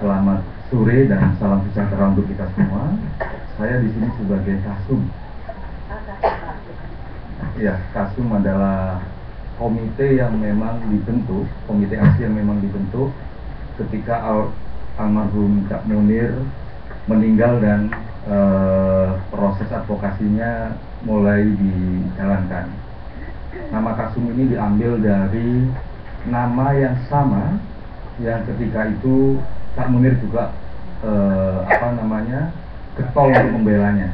Selamat sore dan salam sejahtera untuk kita semua. Saya di sini sebagai Kasum. Ya, Kasum adalah komite yang memang dibentuk, komite aksi yang memang dibentuk ketika almarhum Cak Munir meninggal dan proses advokasinya mulai dijalankan. Nama Kasum ini diambil dari nama yang sama yang ketika itu Cak Munir juga getol untuk membelanya.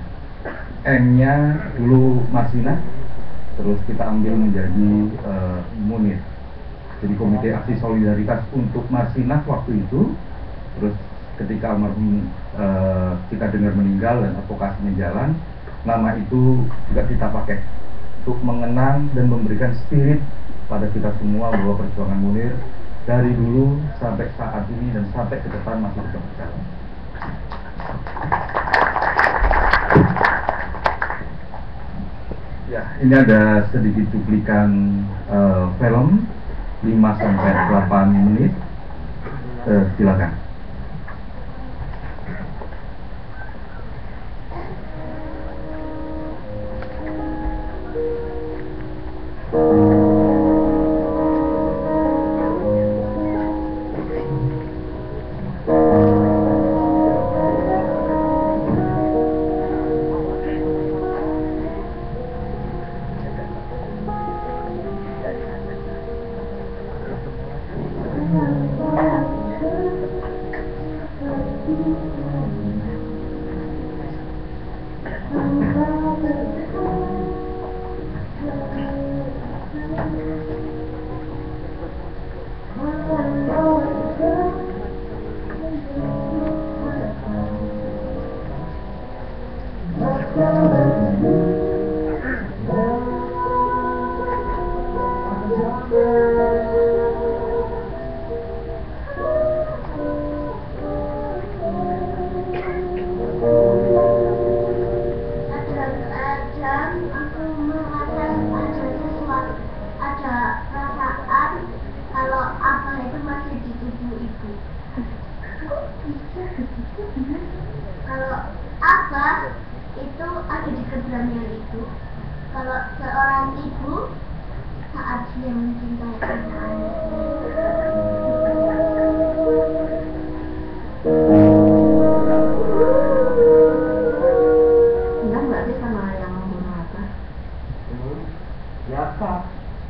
M-nya dulu Marsinah, terus kita ambil menjadi Munir. Jadi komite aksi solidaritas untuk Marsinah waktu itu. Terus ketika almarhum kita dengar meninggal dan advokasinya jalan, nama itu juga kita pakai untuk mengenang dan memberikan spirit pada kita semua bahwa perjuangan Munir dari dulu sampai saat ini dan sampai ke depan masih tetap berjalan. Ya, ini ada sedikit cuplikan film 5-8 menit. Silakan. Kalau apa itu ada di keberanian itu. Kalau seorang ibu saat dia mencintai anaknya. Enggak berarti sama yang membunuh apa? Siapa?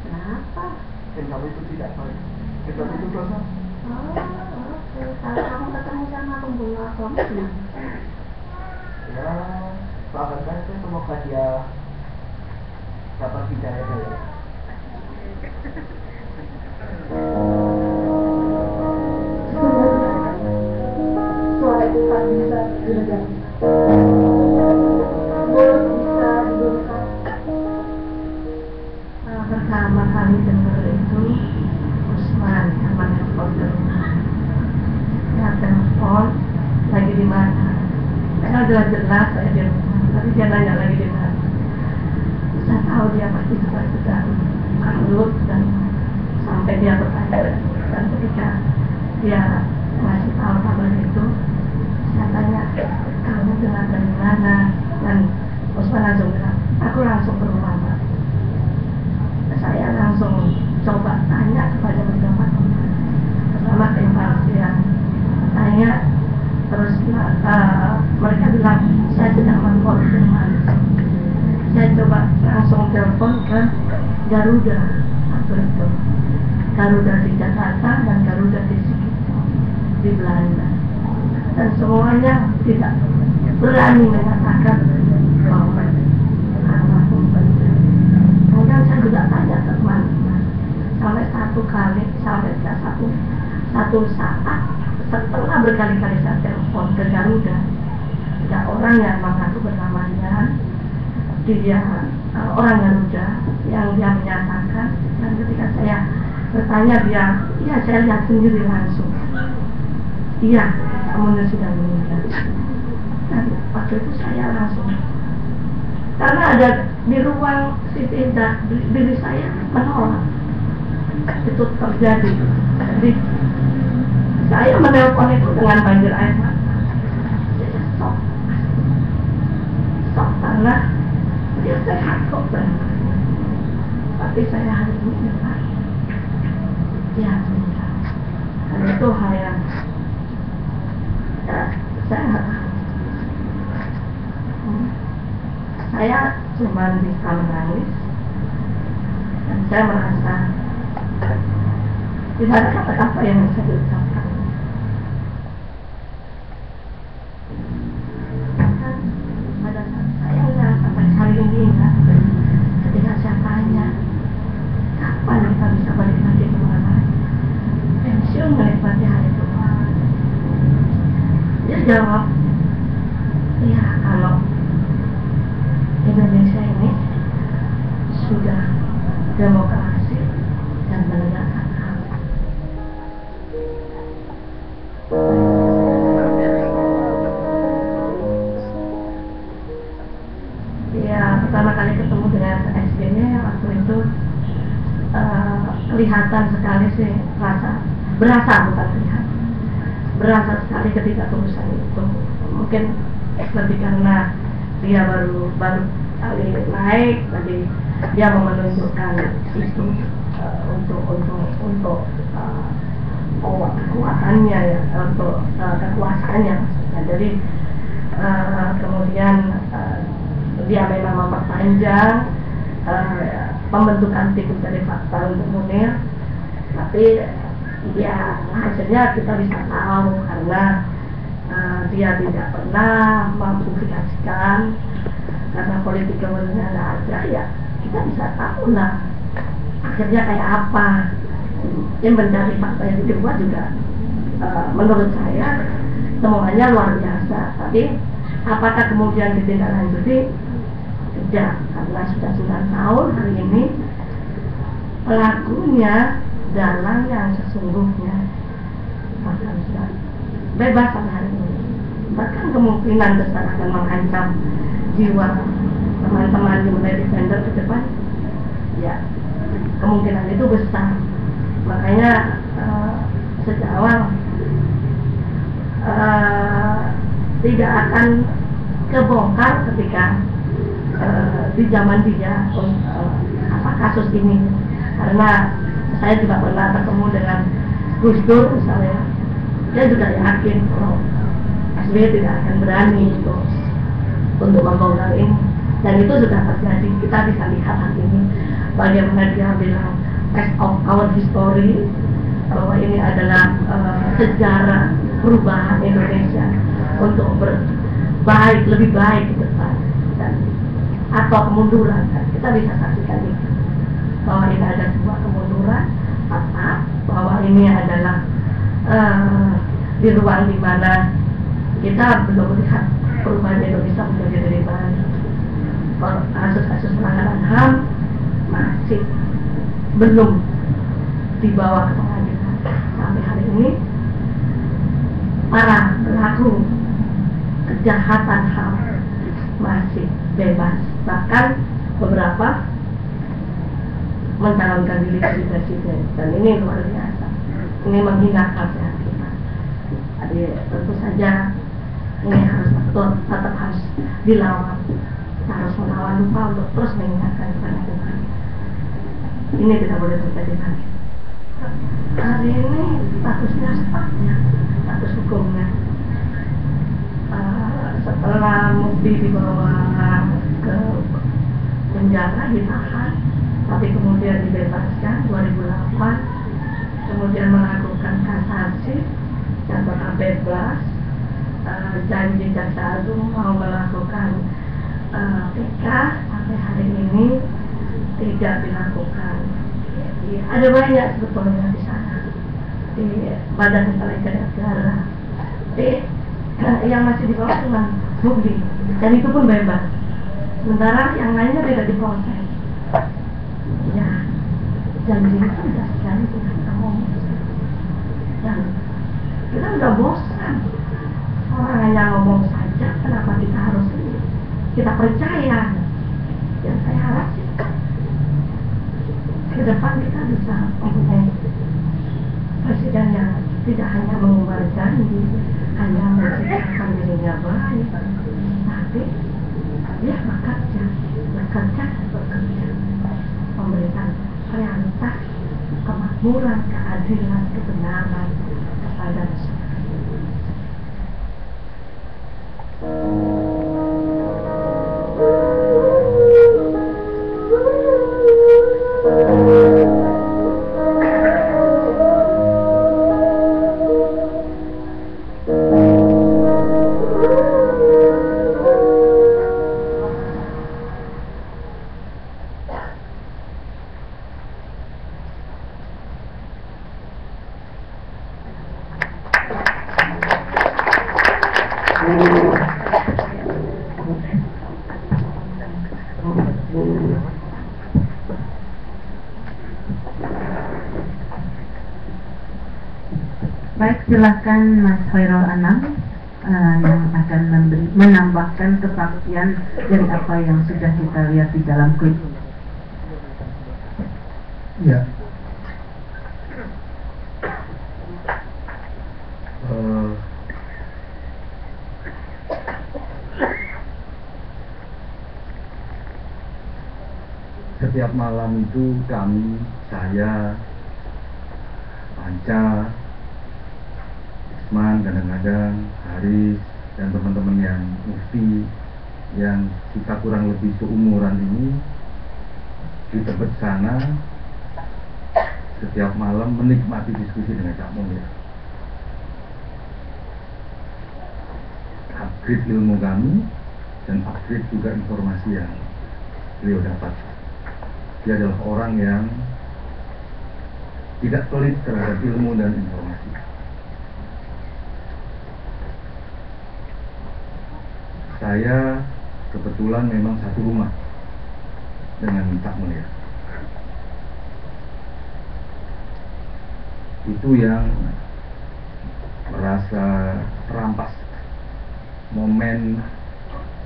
Kenapa? Kamu itu tidak baik. Kita itu dosa. Oh, oke. Kalau kamu ketemu sama pembunuh apa? Ya, doakan saja semoga dia dapat hidayah dari Suara itu tak bisa diredam. Mulut bisa dibungkam. Pertama kali dengar itu Usman sama telepon ke rumah. Ya telepon lagi di mana? Karena udah jelas saya di rumah, tapi dia nanya lagi di mana. Saya tahu dia pasti sedang kalut dan sampai dia bertanya. Dan ketika dia masih tahu kabar itu, saya tanya, kamu dengar dari mana? Dan Usman langsung bilang, aku langsung ke rumah Pak. Saya langsung coba tanya kepada beberapa teman, pertama tim Palestina, tanya, terus mereka bilang saya sedang mengkonfirmasi. Saya coba langsung telepon ke Garuda waktu itu, Garuda di Jakarta dan Garuda di sekitar di Belanda, dan semuanya tidak berani mengatakan bahwa almarhum benar. Kemudian saya juga tanya ke teman-teman, sampai satu saat setelah berkali-kali saya telepon ke Garuda, ada orang yang mengaku bernamanya dia orang Garuda yang dia menyatakan, dan ketika saya bertanya dia, iya saya lihat sendiri langsung, iya kamu sudah meninggal. Dan waktu itu saya langsung, karena ada di ruang CT diri saya menolak itu terjadi. Jadi Saya menelpon itu dengan banjir air mata. Saya shock, karena dia sehat kok benar. Tapi saya hari ini dengar dia meninggal. Dan itu hal yang saya nggak tahu. Saya cuma bisa menangis dan saya merasa tidak ada kata-kata yang bisa diucapkan. Pada saat saya nggak sampai hari ini, ketika saya tanya kapan kita bisa balik lagi ke mana pensiun menikmati hari tua, dia jawab, ya kalau Indonesia ini sudah demokrasi dan menegakkan HAM. Ya, pertama kali ketemu dengan SBY waktu itu kelihatan sekali sih, berasa bukan kelihatan, berasa sekali ketika urusan itu. Mungkin lebih karena dia baru kali naik, jadi dia mau menunjukkan itu untuk kekuatannya ya, untuk kekuasaannya. Nah, jadi kemudian dia memang memperpanjang pembentukan tim dari fakta untuk Munir, tapi ya hasilnya kita bisa tahu karena dia tidak pernah mempublikasikan, karena politik kewenangan nggak ada, ya kita bisa tahu lah akhirnya kayak apa. Yang mencari fakta yang dibuat juga menurut saya semuanya luar biasa, tapi apakah kemudian ditindaklanjuti? Tidak, karena sudah 9 tahun hari ini pelakunya dalam yang sesungguhnya bahkan sudah bebas sampai hari ini. Bahkan kemungkinan besar akan mengancam jiwa teman-teman di mulai defender ke depan, ya kemungkinan itu besar. Makanya sejak awal tidak akan kebongkar ketika di zaman dia kasus ini, karena saya juga pernah ketemu dengan Gus Dur misalnya, dia juga yakin kalau SBY tidak akan berani untuk membongkar ini, dan itu sudah terjadi. Kita bisa lihat hari ini bagaimana dia bilang test of our history, bahwa ini adalah sejarah perubahan Indonesia untuk lebih baik ke depan, dan atau kemunduran. Kita bisa saksikan itu, bahwa ini ada sebuah kemunduran, bahwa ini adalah di ruang di mana kita belum melihat perubahan Indonesia menjadi lebih baik. Kasus-kasus pelanggaran HAM masih belum dibawa ke pengadilan. Sampai hari ini para pelaku kejahatan HAM masih bebas, bahkan beberapa mencalonkan diri jadi presiden, dan ini luar biasa. Ini menghinakan sehat kita. Jadi tentu saja ini harus tetap harus dilawan. Kita harus melawan lupa untuk terus mengingatkan kepada Tuhan. Ini tidak boleh terjadi lagi. Hari ini statusnya statusnya status hukumnya, setelah Mukti dibawa ke penjara, ditahan, tapi kemudian dibebaskan 2008, kemudian melakukan kasasi dan tetap bebas. Janji Jaksa Agung mau melakukan PK, sampai hari ini tidak dilakukan. Jadi ada banyak sebetulnya di sana, di Badan Intelijen Negara. Jadi yang masih di bawah cuma Mukti, dan itu pun bebas. Sementara yang lainnya tidak diproses. Ya, janji itu sudah sekali kita ngomong, dan kita udah bosan. Orang hanya ngomong saja, kenapa kita harus kita percaya? Dan saya harap ke depan kita bisa mempunyai presiden yang tidak hanya mengubah janji, hanya menciptakan dirinya baik, tapi dia bekerja, memberikan realitas kemakmuran, keadilan, kebenaran kepada masyarakat. Baik, silakan Mas Khairul Anam yang akan menambahkan kesaksian dari apa yang sudah kita lihat di dalam klip. Ya. Setiap malam itu kami, saya, Panca, Isman, kadang-kadang Haris, dan teman-teman yang mufti yang kita kurang lebih seumuran ini di Tebet sana setiap malam menikmati diskusi dengan Cak Munir. Upgrade ilmu kami dan upgrade juga informasi yang beliau dapat. Dia adalah orang yang tidak pelit terhadap ilmu dan informasi. Saya kebetulan memang satu rumah dengan Cak Munir. Itu yang merasa terampas momen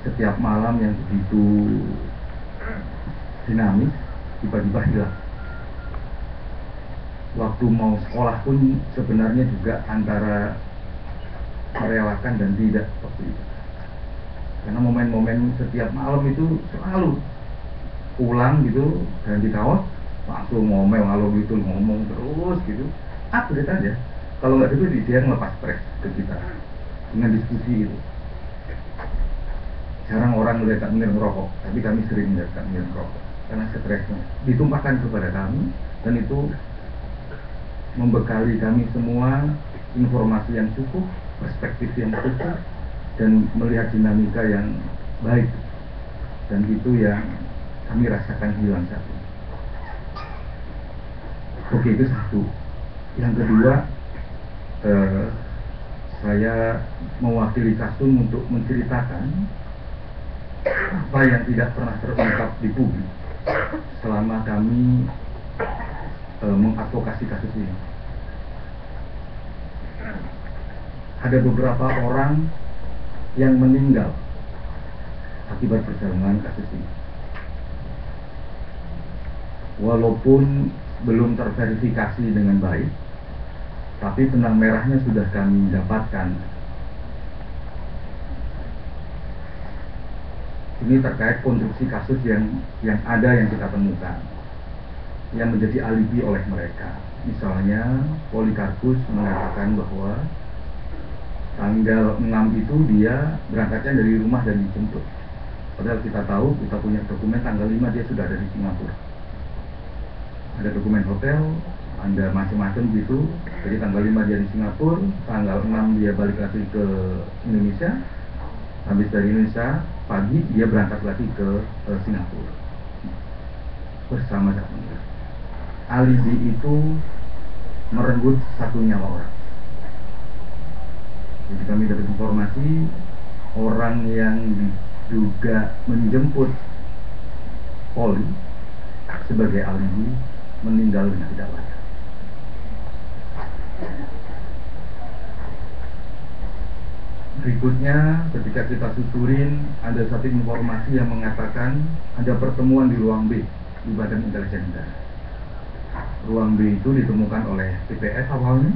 setiap malam yang begitu dinamis, tiba-tiba hilang. Waktu mau sekolah pun sebenarnya juga antara merelakan dan tidak waktu itu. Karena momen-momen setiap malam itu selalu pulang gitu dan di kaos langsung ngomel ngalor gitu, ngomong terus gitu, update aja. Kalau nggak gitu dia ngelepas stres ke kita dengan diskusi gitu. Jarang orang melihat Cak Munir ngerokok, tapi kami sering melihat Cak Munir ngerokok karena stresnya ditumpahkan kepada kami, dan itu membekali kami semua informasi yang cukup, perspektif yang cukup, dan melihat dinamika yang baik, dan itu yang kami rasakan hilang saat ini. Oke, itu satu. Yang kedua, saya mewakili Kasum untuk menceritakan apa yang tidak pernah terungkap di publik selama kami mengadvokasi kasus ini. Ada beberapa orang yang meninggal akibat perjalanan kasus ini, walaupun belum terverifikasi dengan baik, tapi benang merahnya sudah kami dapatkan. Ini terkait konstruksi kasus yang ada, yang kita temukan, yang menjadi alibi oleh mereka. Misalnya Polikarpus mengatakan bahwa tanggal 6 itu dia berangkatnya dari rumah dan dijemput. Padahal kita tahu, kita punya dokumen tanggal 5 dia sudah ada di Singapura. Ada dokumen hotel, ada macam-macam gitu. Jadi tanggal 5 dia di Singapura, tanggal 6 dia balik lagi ke Indonesia. Habis dari Indonesia pagi dia berangkat lagi ke Singapura bersama Cak Munir. Alibi itu merenggut satu nyawa orang. Jadi kami dapat informasi orang yang diduga menjemput Poli sebagai alibi meninggal dengan tidak wajar. Berikutnya, ketika kita susurin, ada satu informasi yang mengatakan ada pertemuan di ruang B di Badan Intelijen Negara. Ruang B itu ditemukan oleh TPS awalnya,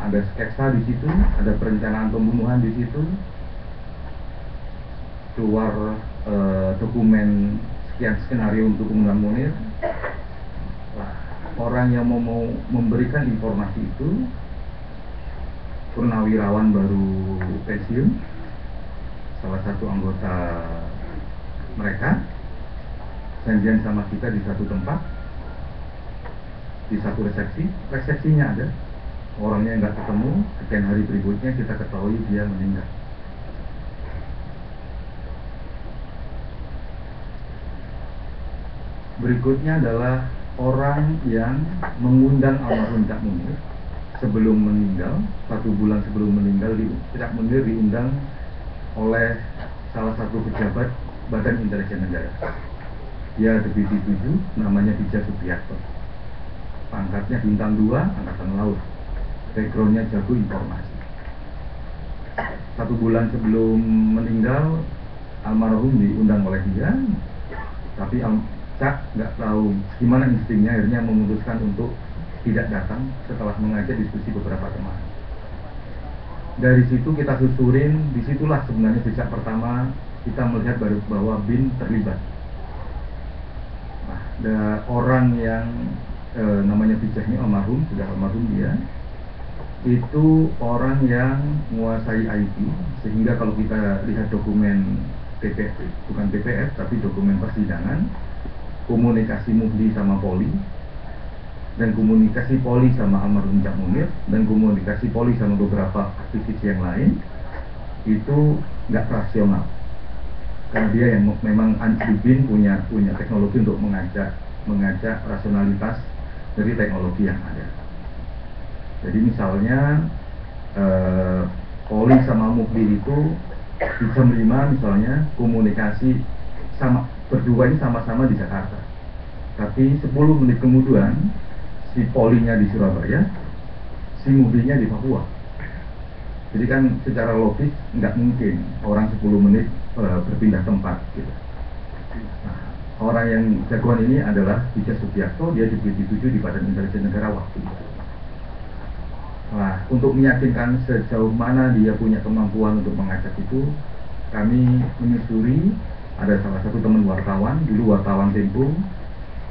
ada sketsa di situ, ada perencanaan pembunuhan di situ, keluar dokumen sekian skenario untuk pembunuhan Munir. Nah, orang yang mau memberikan informasi itu purnawirawan baru pensiun, salah satu anggota mereka, janjian sama kita di satu tempat, di satu resepsinya ada, orangnya nggak ketemu, sekian hari berikutnya kita ketahui dia meninggal. Berikutnya adalah orang yang mengundang almarhum Cak Munir sebelum meninggal, 1 bulan sebelum meninggal, Cak Munir diundang oleh salah satu pejabat Badan Intelijen Negara. Dia Deputi 7, namanya Bija Supriyatno. Pangkatnya bintang 2, Angkatan Laut. Backgroundnya jago informasi. 1 bulan sebelum meninggal, almarhum diundang oleh dia, tapi Cak nggak tahu gimana instingnya, akhirnya memutuskan untuk tidak datang setelah mengajak diskusi beberapa teman. Dari situ kita susurin, disitulah sebenarnya jejak pertama kita melihat bahwa BIN terlibat. Nah, ada orang yang namanya Bijah ini almarhum, sudah almarhum dia, itu orang yang menguasai IT, sehingga kalau kita lihat dokumen TPF, bukan TPF tapi dokumen persidangan, komunikasi Muhdi sama Poli, dan komunikasi Poli sama almarhum Cak Munir, dan komunikasi Poli sama beberapa aktivis yang lain, itu nggak rasional. Karena dia yang memang BIN punya teknologi untuk mengajak rasionalitas dari teknologi yang ada. Jadi misalnya Poli sama Muhdi itu di jam 5 misalnya komunikasi sama berdua ini sama-sama di Jakarta, tapi 10 menit kemudian si Polinya di Surabaya, si Muhdinya di Papua. Jadi kan secara logis nggak mungkin orang 10 menit berpindah tempat gitu. Nah, orang yang jagoan ini adalah Bija Supriyatno, dia Deputi 7 di Badan Intelijen Negara waktu itu. Nah, untuk meyakinkan sejauh mana dia punya kemampuan untuk mengajak itu, kami menyusuri. Ada salah satu teman wartawan, dulu wartawan Tempo,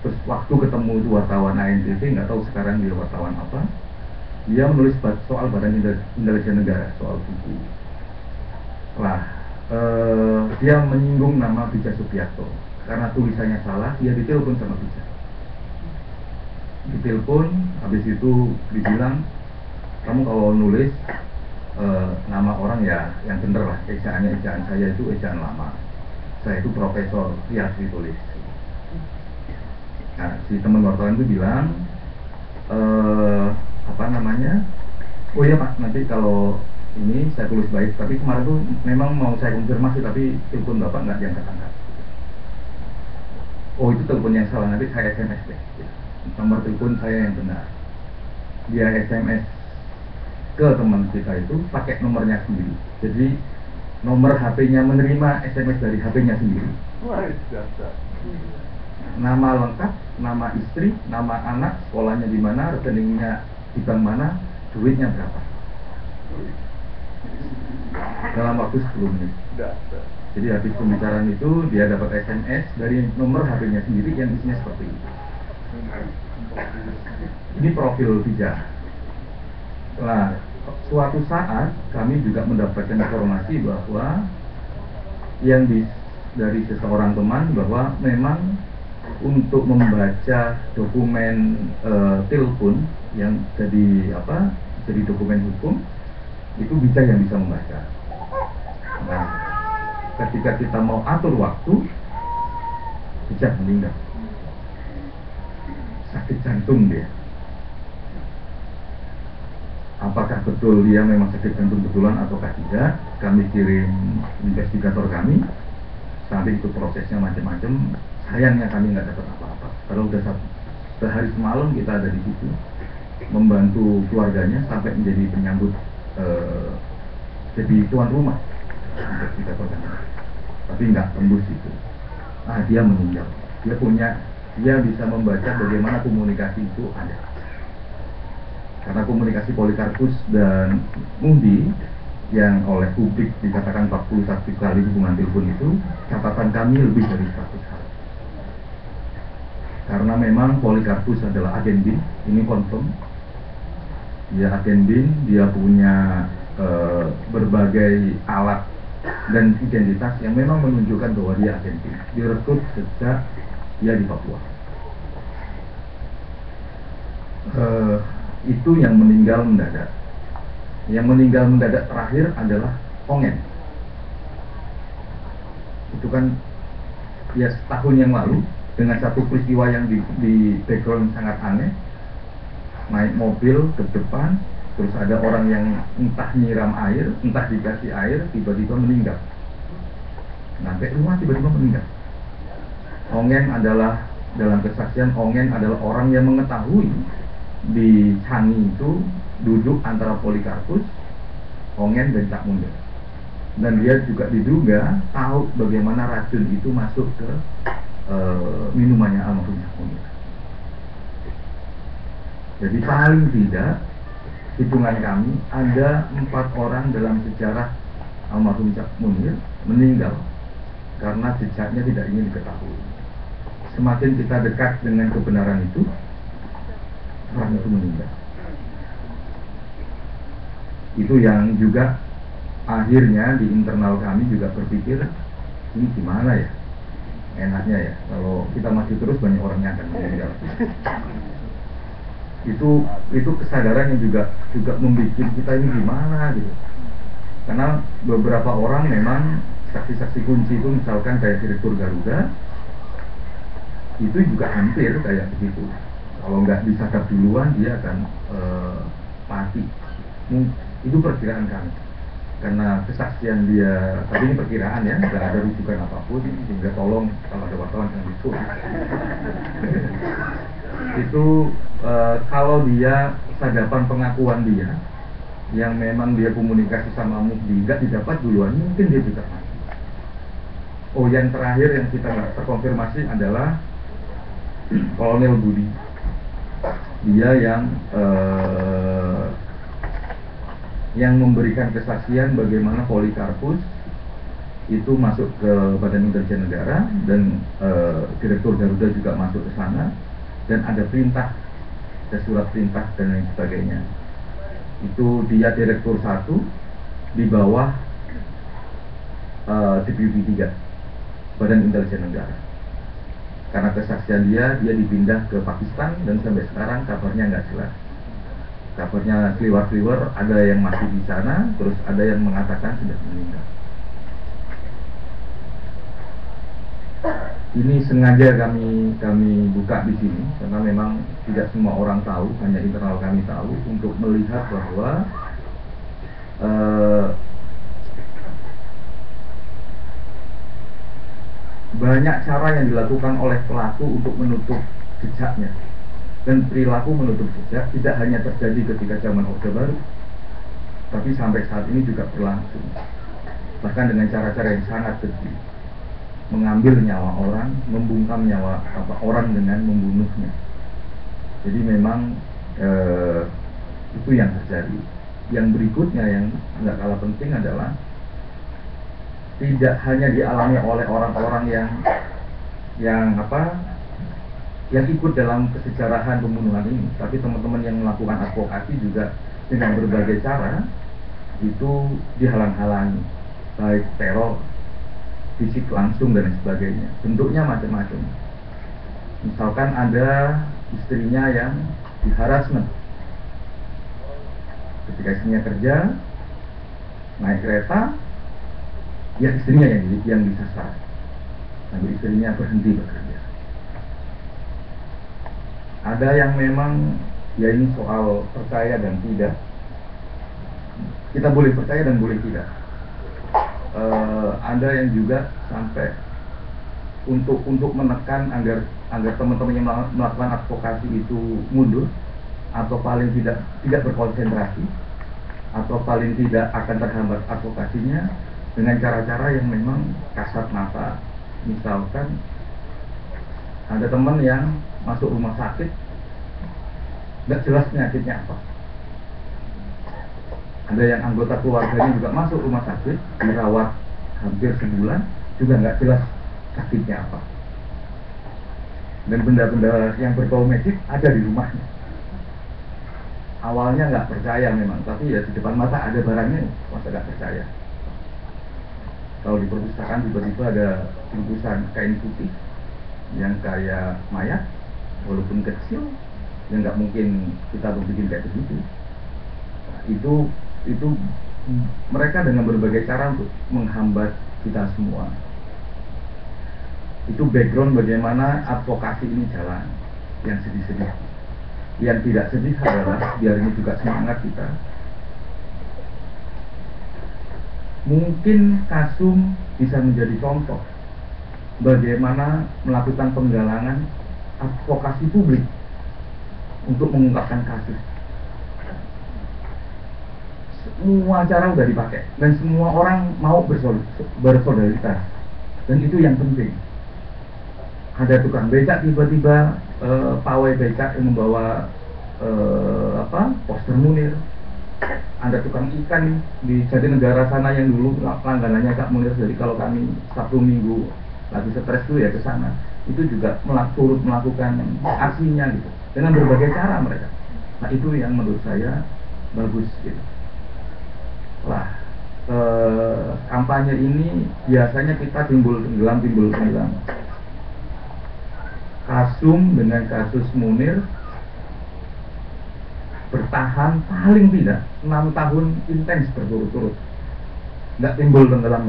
terus waktu ketemu itu wartawan ANTV, nggak tahu sekarang dia wartawan apa, dia menulis soal Badan Intelijen Negara, soal buku. Nah, dia menyinggung nama Bija Supriyatno, karena tulisannya salah, dia ditelepon sama Bija. Ditelepon, habis itu dibilang, kamu kalau nulis nama orang ya yang bener lah, ejaan saya itu ejaan lama. Saya itu Profesor Yasri tulis. Nah, si teman wartawan itu bilang, oh iya Pak, nanti kalau ini saya tulis baik, tapi kemarin tuh memang mau saya konfirmasi, tapi telepon Bapak nggak diangkat-angkat. Oh itu telepon yang salah, nanti saya SMS deh. Nomor telepon saya yang benar. Dia SMS ke teman kita itu pakai nomornya sendiri. Jadi nomor HP-nya menerima SMS dari HP-nya sendiri. Nama lengkap, nama istri, nama anak, sekolahnya di mana, rekeningnya di bank mana, duitnya berapa. Dalam waktu 10 menit. Jadi habis pembicaraan itu dia dapat SMS dari nomor HP-nya sendiri yang isinya seperti itu. Ini profil Bija. Nah, suatu saat kami juga mendapatkan informasi bahwa dari seseorang teman bahwa memang untuk membaca dokumen telepon yang jadi dokumen hukum itu Bija yang bisa membaca. Nah, ketika kita mau atur waktu, Bija meninggal, sakit jantung dia. Apakah betul dia memang sakit jantung betulan ataukah tidak? Kami kirim investigator kami, sampai itu prosesnya macam-macam. Sayangnya kami nggak dapat apa-apa. Kalau udah sehari semalam kita ada di situ, membantu keluarganya sampai menjadi penyambut, jadi tuan rumah investigator kami. Tapi nggak tembus itu. Dia meninggal. Dia bisa membaca bagaimana komunikasi itu ada. Karena komunikasi Polikarpus dan Muhdi yang oleh publik dikatakan 41 kali hubungan telepon itu, catatan kami lebih dari 100 kali. Karena memang Polikarpus adalah agen BIN, ini confirm. Dia agen BIN, dia punya berbagai alat dan identitas yang memang menunjukkan bahwa dia agen BIN. Direkrut sejak dia di Papua. Itu yang meninggal mendadak. Yang meninggal mendadak terakhir adalah Ongen. Itu kan ya setahun yang lalu dengan satu peristiwa yang di background sangat aneh. Naik mobil ke depan, terus ada orang yang entah nyiram air, entah dikasih air, tiba-tiba meninggal. Sampai rumah tiba-tiba meninggal. Ongen adalah, dalam kesaksian, Ongen adalah orang yang mengetahui di Changi itu duduk antara Polikarpus, Ongen dan Cak Munir. Dan dia juga diduga tahu bagaimana racun itu masuk ke minumannya almarhum Cak Munir. Jadi paling tidak hitungan kami ada 4 orang dalam sejarah almarhum Cak Munir meninggal karena jejaknya tidak ingin diketahui. Semakin kita dekat dengan kebenaran itu, orang itu meninggal. Itu yang juga akhirnya di internal kami juga berpikir, ini gimana ya enaknya ya kalau kita masih terus banyak orang yang akan meninggal. Itu kesadaran yang juga membuat kita ini gimana gitu. Karena beberapa orang memang saksi-saksi kunci itu, misalkan kayak Direktur Garuda, itu juga hampir kayak begitu. Kalau nggak disadap duluan dia akan mati. Itu perkiraan kami. Karena kesaksian dia, tapi ini perkiraan ya, nggak ada rujukan apapun, sehingga tolong kalau ada wartawan yang disuruh. Itu kalau dia sadapan pengakuan dia yang memang dia komunikasi sama Muhdi nggak didapat duluan, mungkin dia juga mati. Oh, yang terakhir yang kita nggak terkonfirmasi adalah Kolonel Budi. Dia yang memberikan kesaksian bagaimana Polikarpus itu masuk ke Badan Intelijen Negara dan Direktur Garuda juga masuk ke sana. Dan ada perintah, ada surat perintah dan lain sebagainya. Itu dia Direktur 1 di bawah Deputi 3 Badan Intelijen Negara. Karena kesaksian dia dipindah ke Pakistan dan sampai sekarang kabarnya nggak jelas. Kabarnya keliwar-keliwar, ada yang masih di sana, terus ada yang mengatakan sudah meninggal. Ini sengaja kami buka di sini karena memang tidak semua orang tahu, hanya internal kami tahu, untuk melihat bahwa banyak cara yang dilakukan oleh pelaku untuk menutup jejaknya. Dan perilaku menutup jejak tidak hanya terjadi ketika zaman Orde Baru, tapi sampai saat ini juga berlangsung. Bahkan dengan cara-cara yang sangat keji. Mengambil nyawa orang, membungkam nyawa orang dengan membunuhnya. Jadi memang itu yang terjadi. Yang berikutnya yang nggak kalah penting adalah tidak hanya dialami oleh orang-orang yang ikut dalam kesejarahan pembunuhan ini, tapi teman-teman yang melakukan advokasi juga dengan berbagai cara itu dihalang-halangi, baik teror, fisik langsung dan sebagainya. Bentuknya macam-macam. Misalkan ada istrinya yang diharasmen. Ketika istrinya kerja, naik kereta, ya istrinya yang disasar. Lalu istrinya berhenti bekerja. Ada yang memang, ya ini soal percaya dan tidak. Kita boleh percaya dan boleh tidak. Ada yang juga sampai untuk menekan agar teman-teman yang melakukan advokasi itu mundur, atau paling tidak berkonsentrasi, atau paling tidak akan terhambat advokasinya dengan cara-cara yang memang kasat mata. Misalkan ada teman yang masuk rumah sakit, nggak jelas penyakitnya apa, Ada yang anggota keluarganya juga masuk rumah sakit, dirawat hampir sebulan, juga nggak jelas sakitnya apa. Dan benda-benda yang berbau medis ada di rumahnya. Awalnya nggak percaya memang, tapi ya di depan mata ada barangnya, masa nggak percaya. Kalau di perpustakaan tiba-tiba ada bungkusan kain putih yang kayak mayat, walaupun kecil, yang nggak mungkin kita bikin kayak begitu. Nah, itu mereka dengan berbagai cara untuk menghambat kita semua. Itu background bagaimana advokasi ini jalan. Yang sedih-sedih, yang tidak sedih adalah biar ini juga semangat kita. Mungkin Kasum bisa menjadi contoh bagaimana melakukan penggalangan advokasi publik untuk mengungkapkan kasus. Semua cara udah dipakai dan semua orang mau bersolidaritas, dan itu yang penting. Ada tukang becak tiba-tiba pawai becak yang membawa poster Munir. Ada tukang ikan di Jatinegara sana yang dulu langganannya Kak Munir, jadi kalau kami Sabtu Minggu lagi stres tuh ya ke sana, itu juga turut melakukan aksinya gitu dengan berbagai cara mereka. Nah itu yang menurut saya bagus gitu. Lah kampanye ini biasanya kita timbul tenggelam. Kasum dengan kasus Munir bertahan paling tidak 6 tahun intens berturut-turut, nggak timbul tenggelam.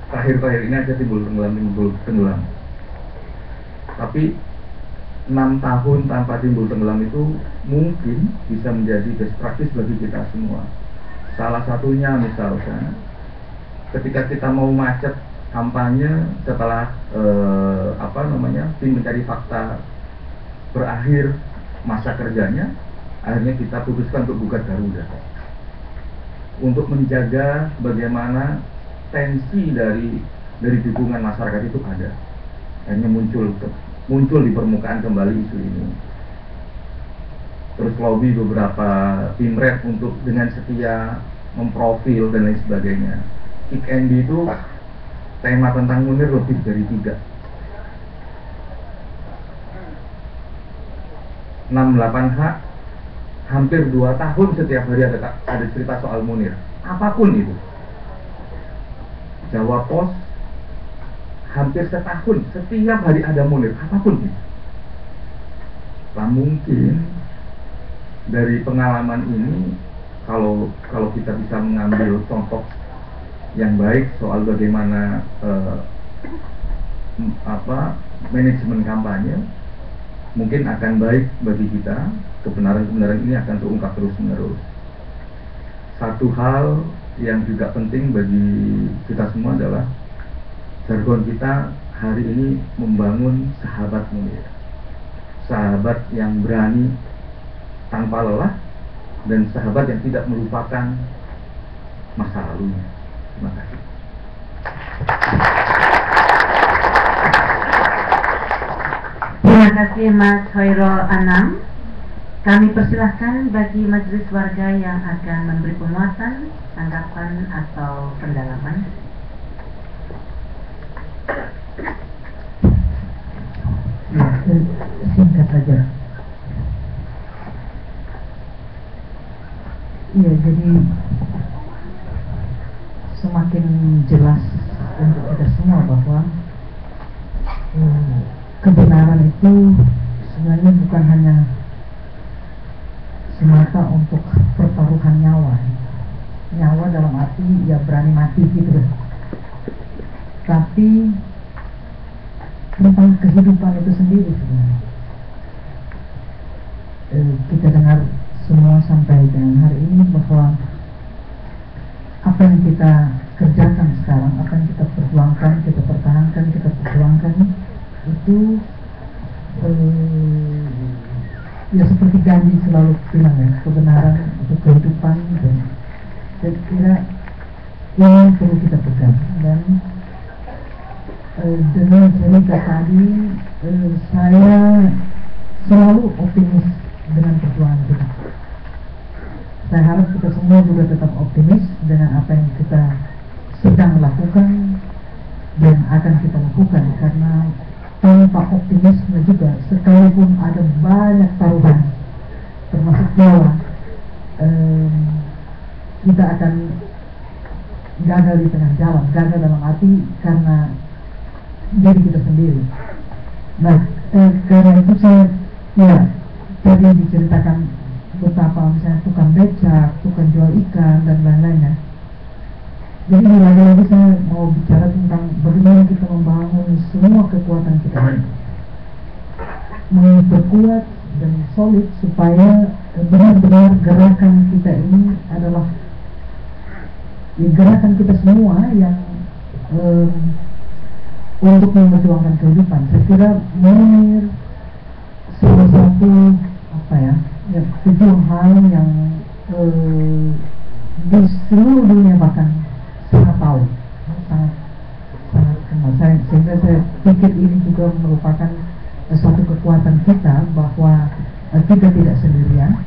Terakhir ini aja timbul tenggelam. Tapi 6 tahun tanpa timbul tenggelam itu mungkin bisa menjadi best practice bagi kita semua. Salah satunya misalkan ketika kita mau macet kampanye setelah tim mencari fakta berakhir masa kerjanya, akhirnya kita putuskan untuk buka Garuda untuk menjaga bagaimana tensi dari dukungan masyarakat itu ada. Akhirnya muncul di permukaan kembali isu ini. Terus lobby beberapa tim red untuk dengan setia memprofil dan lain sebagainya. Kick Andy itu tema tentang Munir lebih dari 3. 68H hampir 2 tahun setiap hari ada cerita soal Munir, apapun itu. Jawa Pos hampir setahun setiap hari ada Munir, apapun itu. Nah, mungkin dari pengalaman ini kalau kita bisa mengambil contoh yang baik soal bagaimana manajemen kampanye, mungkin akan baik bagi kita. Kebenaran-kebenaran ini akan terungkap terus-menerus. Satu hal yang juga penting bagi kita semua adalah jargon kita hari ini membangun sahabat Munir, sahabat yang berani tanpa lelah, dan sahabat yang tidak melupakan masa lalunya. Terima kasih. Terima kasih Mas Hoirul Anam. Kami persilahkan bagi majelis warga yang akan memberi penguatan, tanggapan atau pendalaman. Ya, singkat saja. Iya, jadi semakin jelas untuk kita semua bahwa kebenaran itu sebenarnya bukan hanya semata untuk pertaruhan nyawa dalam arti ya berani mati gitu, tapi tentang kehidupan itu sendiri sebenarnya. Kita dengar semua sampai dengan hari ini bahwa apa yang kita kerjakan sekarang, apa yang kita perjuangkan, kita pertahankan, kita perjuangkan itu ya seperti Gandhi selalu bilang ya, kebenaran untuk kehidupan, dan saya kira ini perlu kita pegang. Dan dengan cerita tadi saya selalu optimis dengan perjuangan kita. Saya harap kita semua juga tetap optimis dengan apa yang kita sedang lakukan dan akan kita lakukan, karena tanpa optimisme juga, sekalipun ada banyak taruhan termasuk nyawa, kita akan gagal di tengah jalan. Gagal dalam arti karena diri kita sendiri. Nah, karena itu saya tadi diceritakan betapa misalnya tukang becak, tukang jual ikan dan lain-lainnya. Jadi lagi-lagi saya mau bicara tentang bagaimana kita membangun semua kekuatan kita, memperkuat dan solid supaya benar-benar gerakan kita ini adalah gerakan kita semua yang untuk memperjuangkan kehidupan. Saya kira Munir salah satu tujuh hal yang di seluruh dunia bahkan sangat tahu, sangat kenal. Sehingga saya pikir ini juga merupakan suatu kekuatan kita bahwa kita tidak sendirian.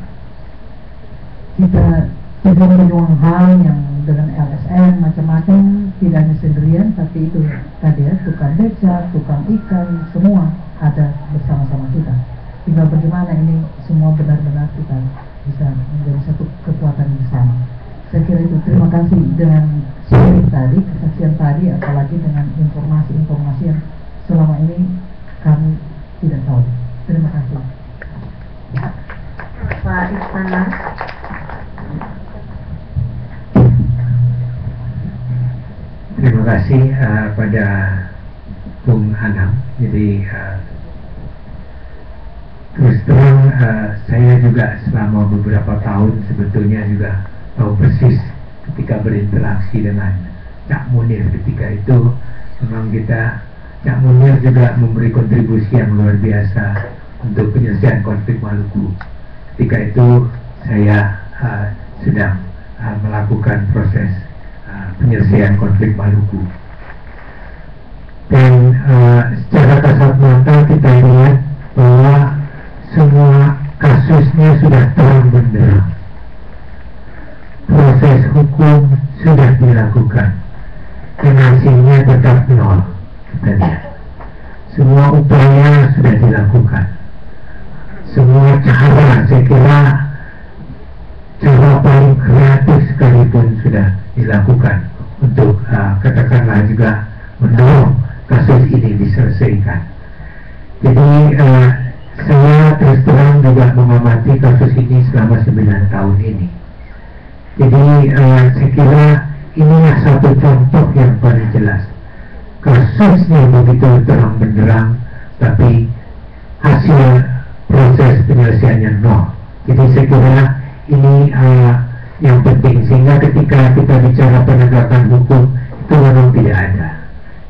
Kita berjuang hal yang dengan LSM macam-macam, tidak hanya sendirian, tapi itu tadi ya, tukang becak, tukang ikan, semua ada bersama-sama kita. Tinggal bagaimana ini semua benar-benar kita bisa menjadi satu kekuatan bersama. Saya kira itu. Terima kasih dengan sharing tadi, kesaksian tadi, apalagi dengan informasi-informasi yang selama ini kami tidak tahu. Terima kasih. Pak Istana. Terima kasih pada Bung Anam. Jadi terus terang saya juga selama beberapa tahun sebetulnya juga tahu persis ketika berinteraksi dengan Cak Munir. Ketika itu memang Cak Munir juga memberi kontribusi yang luar biasa untuk penyelesaian konflik Maluku. Ketika itu saya sedang melakukan proses penyelesaian konflik Maluku, dan secara kasat mata kita lihat bahwa semua kasusnya sudah terang benderang, proses hukum sudah dilakukan dan hasilnya tetap nol. Kita lihat semua upaya sudah dilakukan, semua cara, saya kira cara paling kreatif sekalipun sudah dilakukan untuk katakanlah juga mendorong kasus ini diselesaikan. Jadi saya terus terang juga mengamati kasus ini selama 9 tahun ini. Jadi saya kira inilah satu contoh yang paling jelas. Kasusnya begitu terang benderang, tapi hasil proses penyelesaiannya nol. Jadi saya kira ini yang penting, sehingga ketika kita bicara penegakan hukum itu memang tidak ada.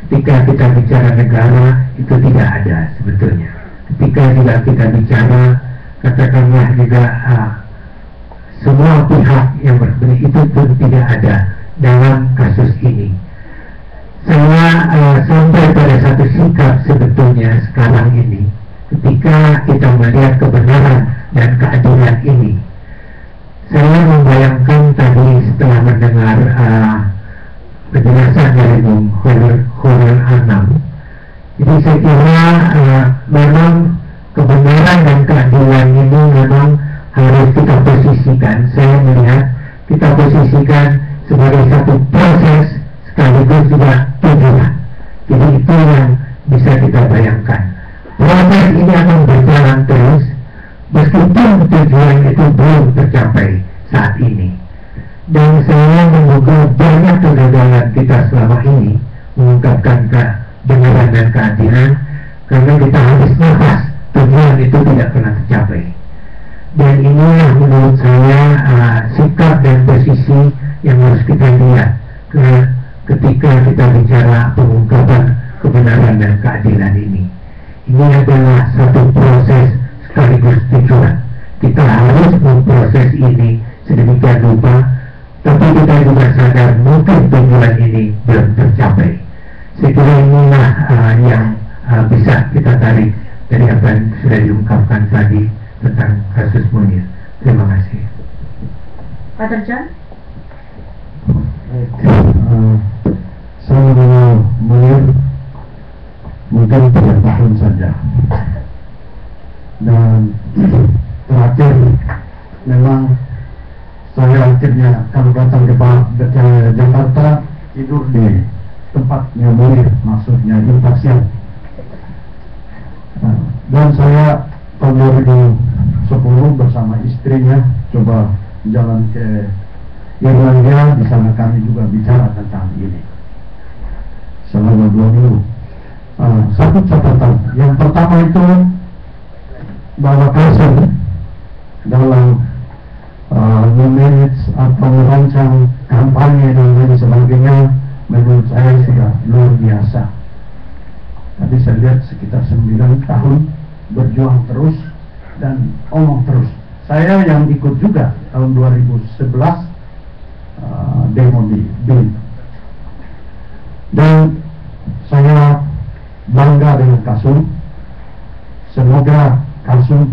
Ketika kita bicara negara itu tidak ada sebetulnya. Ketika juga kita bicara katakanlah juga semua pihak yang berkepentingan itu pun tidak ada dalam kasus ini. Saya sampai pada satu sikap sebetulnya sekarang ini, ketika kita melihat kebenaran dan keadilan ini. Saya membayangkan tadi setelah mendengar penjelasan dari Bung Khairul Anam. Jadi saya kira memang kebenaran dan keadilan ini memang harus kita posisikan. Saya melihat kita posisikan sebagai satu proses sekaligus juga tujuan. Jadi itu yang bisa kita bayangkan. Proses ini akan berjalan terus meskipun tujuan itu belum tercapai saat ini. Dan saya menduga banyak kegagalan kita selama ini mengungkapkan kebenaran dan keadilan karena kita habis nafas, tujuan itu tidak pernah tercapai. Dan inilah menurut saya sikap dan posisi yang harus kita lihat ketika kita bicara pengungkapan kebenaran dan keadilan ini. Ini adalah satu proses sekaligus tujuan. Kita harus memproses ini sedemikian rupa, tapi kita juga sadar mungkin tujuan ini belum tercapai. Saya kira inilah yang bisa kita tarik dari apa yang sudah diungkapkan tadi tentang kasus Munir. Terima kasih. Father John? Saya mengenal Munir mungkin 3 tahun saja, dan terakhir memang saya akhirnya kalau datang ke Jakarta tidur di tempatnya Munir, maksudnya impasian. Dan saya tahun 2010 bersama istrinya coba jalan ke Irlandia. Di sana kami juga bicara tentang ini selama 2 minggu. Satu catatan, yang pertama itu bahwa Kasih dalam memanage atau merancang kampanye dan lain sebagainya menurut saya sudah luar biasa. Tadi saya lihat sekitar 9 tahun berjuang terus dan omong terus. Saya yang ikut juga tahun 2011 demo di BIN, dan saya bangga dengan Kasum. Semoga Kasum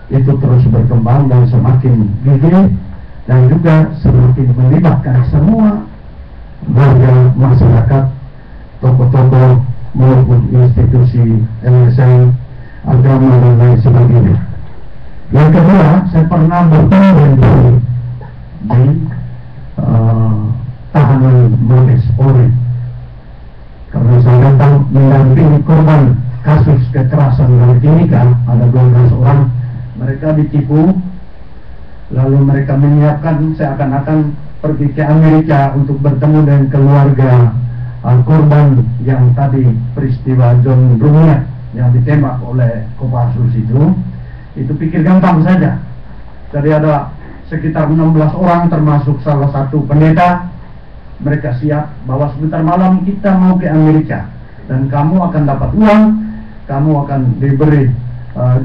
itu terus berkembang dan semakin gigih, dan juga semakin melibatkan semua warga masyarakat, tokoh-tokoh maupun institusi LSM, agama dan lain sebagainya. Yang kedua, saya pernah bertemu di tahanan Mabes Polri karena saya datang mendampingi korban kasus kekerasan dan Timika. Ada 12 orang, mereka ditipu, lalu mereka menyiapkan seakan-akan pergi ke Amerika untuk bertemu dengan keluarga korban yang tadi peristiwa John Brunia yang ditembak oleh Kopassus itu pikir gampang saja. Jadi ada sekitar 16 orang termasuk salah satu pendeta. Mereka siap bahwa sebentar malam kita mau ke Amerika dan kamu akan dapat uang, kamu akan diberi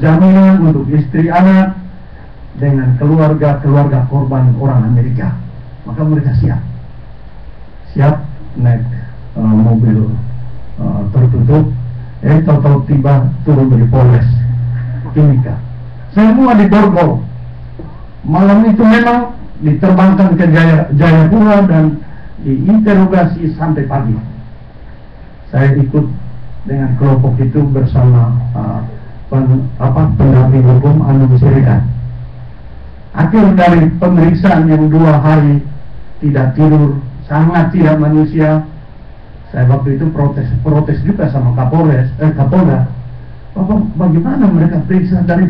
jaminan untuk istri anak dengan keluarga korban orang Amerika. Maka mereka siap naik mobil tertutup. Tahu-tahu tiba turun dari Polres Timika. Semua di borgol. Malam itu memang diterbangkan ke Jayapura dan diinterogasi sampai pagi. Saya ikut dengan kelompok itu bersama pendamping hukum Anum Sirikan. Akhir dari pemeriksaan yang 2 hari tidak tidur, sangat tidak manusia. Saya waktu itu protes juga sama Kapolda. Bapak, bagaimana mereka periksa dari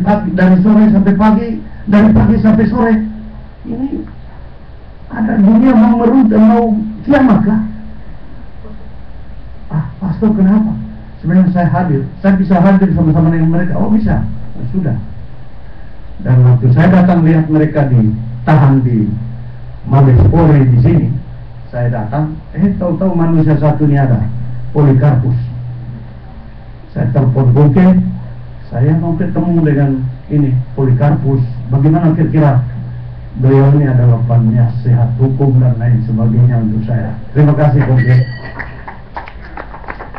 sore sampai pagi, dari pagi sampai sore? Ini ada dunia mau meruntuh, mau kiamat lah. Pastor kenapa? Sebenarnya saya bisa hadir sama-sama dengan mereka. Oh bisa, sudah. Dan waktu saya datang lihat mereka ditahan di Mabes Polri di sini, saya datang, tahu-tahu manusia satunya ada, Polikarpus. Saya telepon Bungke, saya mau ketemu dengan ini Polikarpus. Bagaimana kira-kira beliau ini adalah penasihat hukum dan lain sebagainya untuk saya. Terima kasih Bungke.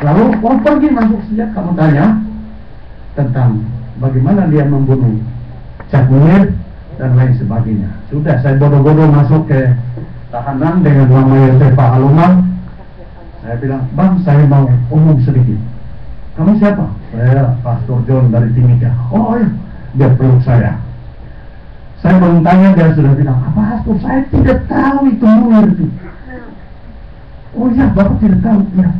Lalu pergi masuk sejak kamu tanya tentang bagaimana dia membunuh Cak Munir dan lain sebagainya. Sudah saya bodoh-bodoh masuk ke tahanan dengan namanya Pak Alumar. Saya bilang, Bang, saya mau umum sedikit. Kamu siapa? Saya Pastor John dari Timika. Oh iya, dia peluk saya. Saya belum tanya, dia sudah bilang, Pastor, saya tidak tahu itu Munir itu. Oh iya, Bapak tidak tahu. Ya.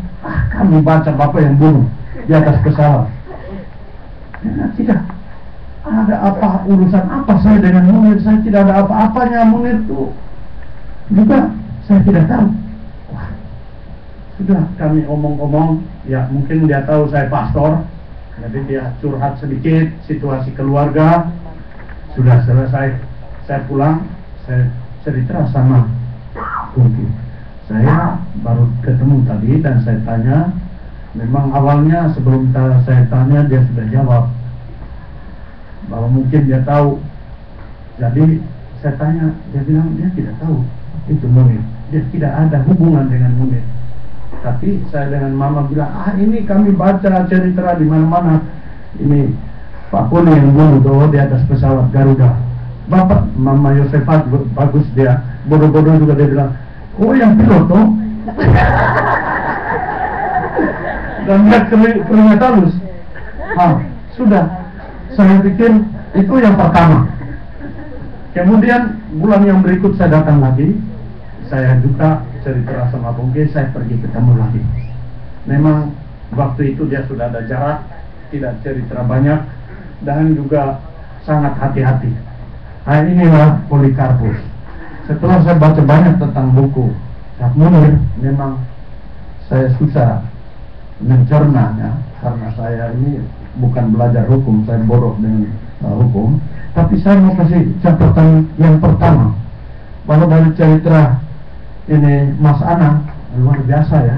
Kami baca Bapak yang bunuh di atas pesawat. Ya, tidak ada apa urusan apa saya dengan Munir. Saya tidak ada apa-apanya. Munir itu juga saya tidak tahu. Wah, sudah kami omong-omong. Ya mungkin dia tahu saya pastor, jadi dia curhat sedikit situasi keluarga. Sudah selesai, saya pulang, saya cerita sama Kunti. Saya baru ketemu tadi dan saya tanya. Memang awalnya sebelum saya tanya dia sudah jawab bahwa mungkin dia tahu. Jadi saya tanya, dia bilang dia tidak tahu itu Munir. Dia tidak ada hubungan dengan Munir. Tapi saya dengan Mama bilang, ini kami baca cerita di mana-mana. Ini Pak Puni yang bunuh tuh di atas pesawat Garuda. Bapak, Mama Yosefat bagus dia, bodoh-bodoh juga dia bilang, oh yang pilot toh. Dan dia keringat halus. Sudah, saya pikir itu yang pertama. Kemudian bulan yang berikut saya datang lagi, saya juga cerita sama Bungke, saya pergi ketemu lagi. Memang waktu itu dia sudah ada jarak, tidak cerita banyak, dan juga sangat hati-hati. Nah, inilah Polikarpus. Setelah saya baca banyak tentang buku Syekh Munir, memang saya susah mencernanya karena saya ini bukan belajar hukum, saya bodoh dengan hukum. Tapi saya mau kasih catatan yang pertama, bahwa dari cerita ini Mas Anang luar biasa ya.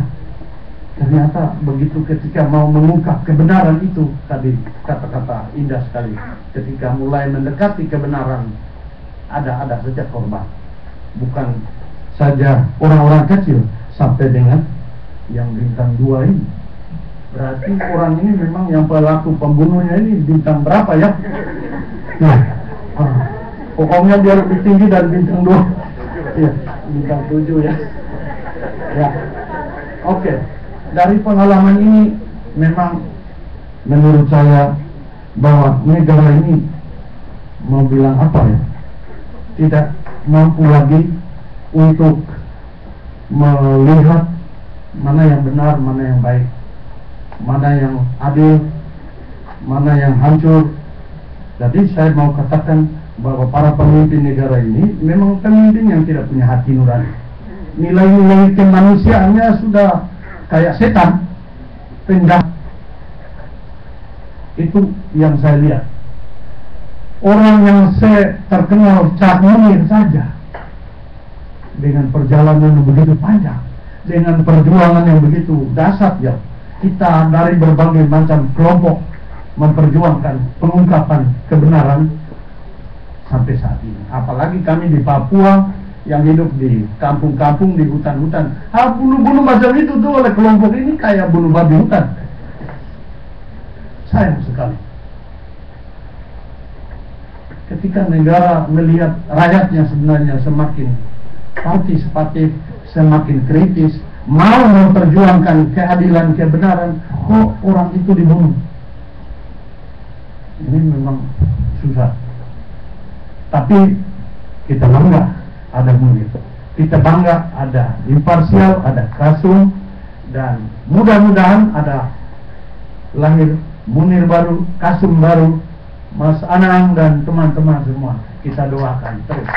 Ternyata begitu ketika mau mengungkap kebenaran itu, tadi kata-kata indah sekali, ketika mulai mendekati kebenaran ada saja korban, bukan saja orang-orang kecil, sampai dengan yang bintang 2 ini. Berarti orang ini memang yang pelaku pembunuhnya ini bintang berapa ya? Nah, pokoknya dia lebih tinggi dari bintang 2. Iya, bintang 7 ya. Ya, oke. Dari pengalaman ini memang menurut saya bahwa negara ini mau bilang apa ya, tidak mampu lagi untuk melihat mana yang benar, mana yang baik, mana yang adil, mana yang hancur. Jadi saya mau katakan bahwa para pemimpin negara ini memang pemimpin yang tidak punya hati nurani. Nilai-nilai kemanusiaannya sudah kayak setan, pindah. Itu yang saya lihat. Orang yang terkenal Syekh Munir saja, dengan perjalanan yang begitu panjang, dengan perjuangan yang begitu dahsyat ya, kita dari berbagai macam kelompok memperjuangkan pengungkapan kebenaran sampai saat ini. Apalagi kami di Papua yang hidup di kampung-kampung, di hutan-hutan, bunuh-bunuh macam itu tuh oleh kelompok ini kayak bunuh babi hutan. Sayang sekali ketika negara melihat rakyatnya sebenarnya semakin partisipatif, semakin kritis, mau memperjuangkan keadilan, kebenaran, kok orang itu dibunuh. Ini memang susah. Tapi kita bangga ada Munir, kita bangga ada imparsial, ada Kasum, dan mudah-mudahan ada lahir Munir baru, Kasum baru, Mas Anang dan teman-teman semua. Kita doakan terus.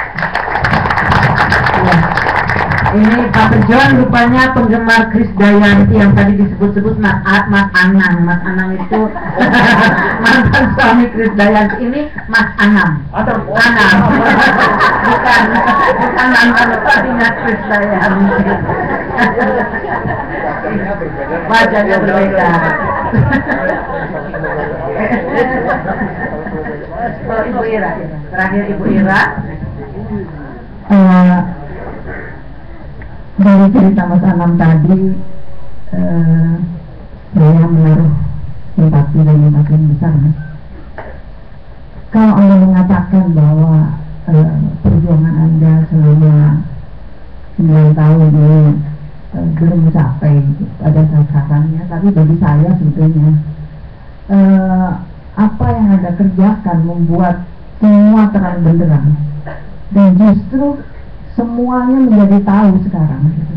Ini Pak Pejon rupanya penggemar Krisdayanti yang tadi disebut-sebut Mas Anang. Mas Anang itu mantan suami Krisdayanti. Ini Mas Anang. Anang. Bukan mantan suaminya Krisdayanti. Wajahnya berbeda. Kalau Ibu Ira, terakhir Ibu Ira. Dari cerita Mas Anam tadi, saya menaruh simpati dan yang besar. Kalau Anda mengatakan bahwa perjuangan Anda selama 9 tahun ini belum mencapai pada sasarannya, tapi bagi saya sebetulnya apa yang Anda kerjakan membuat semua terang benderang, dan justru semuanya menjadi tahu sekarang gitu.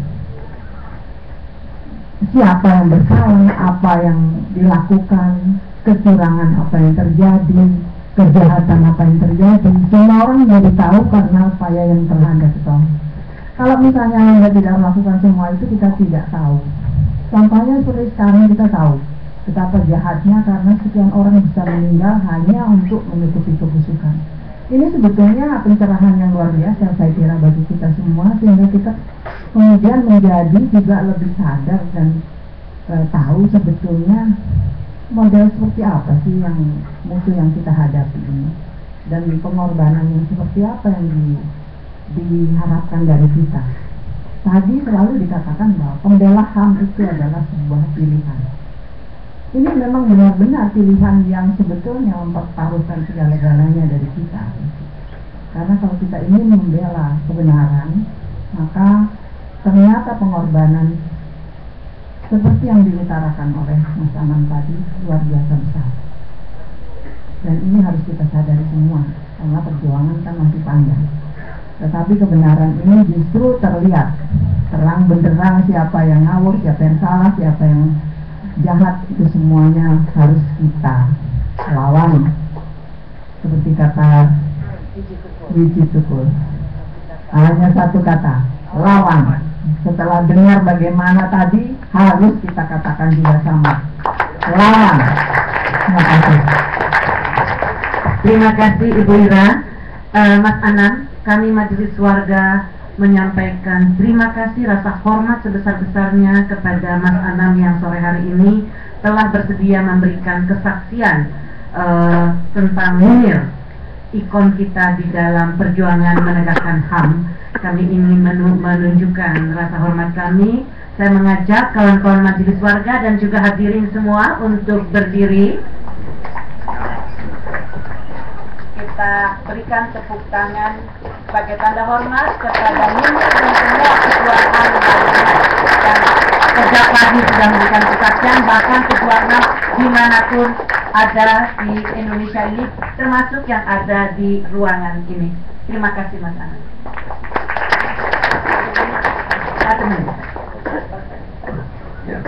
Siapa yang bersalah, apa yang dilakukan, kecurangan apa yang terjadi, kejahatan apa yang terjadi, semua orang menjadi tahu karena upaya yang telah Anda ketahui. Kalau misalnya Anda tidak melakukan semua itu, kita tidak tahu. Contohnya seperti sekarang kita tahu betapa jahatnya karena sekian orang bisa meninggal hanya untuk menutupi kebusukan. Ini sebetulnya pencerahan yang luar biasa saya kira bagi kita semua, sehingga kita kemudian menjadi juga lebih sadar dan tahu sebetulnya model seperti apa sih yang musuh yang kita hadapi ini, dan pengorbanan yang seperti apa yang diharapkan dari kita. Tadi selalu dikatakan bahwa pembela HAM itu adalah sebuah pilihan. Ini memang benar-benar pilihan yang sebetulnya mempertaruhkan segala-galanya dari kita. Karena kalau kita ingin membela kebenaran, maka ternyata pengorbanan seperti yang diutarakan oleh Mas Anam tadi luar biasa besar. Dan ini harus kita sadari semua, karena perjuangan kan masih panjang. Tetapi kebenaran ini justru terlihat terang benderang, siapa yang ngawur, siapa yang salah, siapa yang jahat, itu semuanya harus kita lawan. Seperti kata Wiji Tukul, hanya satu kata, lawan. Setelah dengar bagaimana tadi, harus kita katakan juga sama, lawan. Terima kasih. Terima kasih Ibu Ira. Mas Anam, kami Majelis Warga menyampaikan terima kasih rasa hormat sebesar-besarnya kepada Mas Anam yang sore hari ini telah bersedia memberikan kesaksian tentang Munir, ikon kita di dalam perjuangan menegakkan HAM. Kami ingin menunjukkan rasa hormat kami. Saya mengajak kawan-kawan Majelis Warga dan juga hadirin semua untuk berdiri. Kita berikan tepuk tangan sebagai tanda hormat kepada Munir dan semua perjuangan yang sejak pagi sudah memberikan kesaksian, bahkan perjuangan dimanapun ada di Indonesia ini, termasuk yang ada di ruangan ini. Terima kasih Mas Anam. Ya,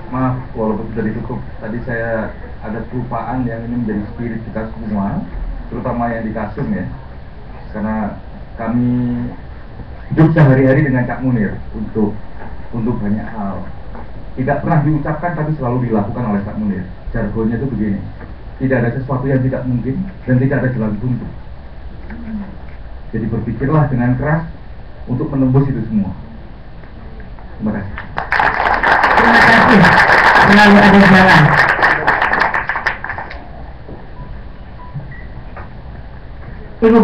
maaf walaupun sudah ditutup, tadi saya ada kelupaan yang ini menjadi spirit kita semua, terutama yang di Kasum ya, karena kami hidup sehari-hari dengan Cak Munir untuk banyak hal. Tidak pernah diucapkan tapi selalu dilakukan oleh Cak Munir. Jargonnya itu begini, tidak ada sesuatu yang tidak mungkin dan tidak ada jalan buntu. Jadi berpikirlah dengan keras untuk menembus itu semua. Terima kasih. Terima kasih. Selalu ada jalan. Ibu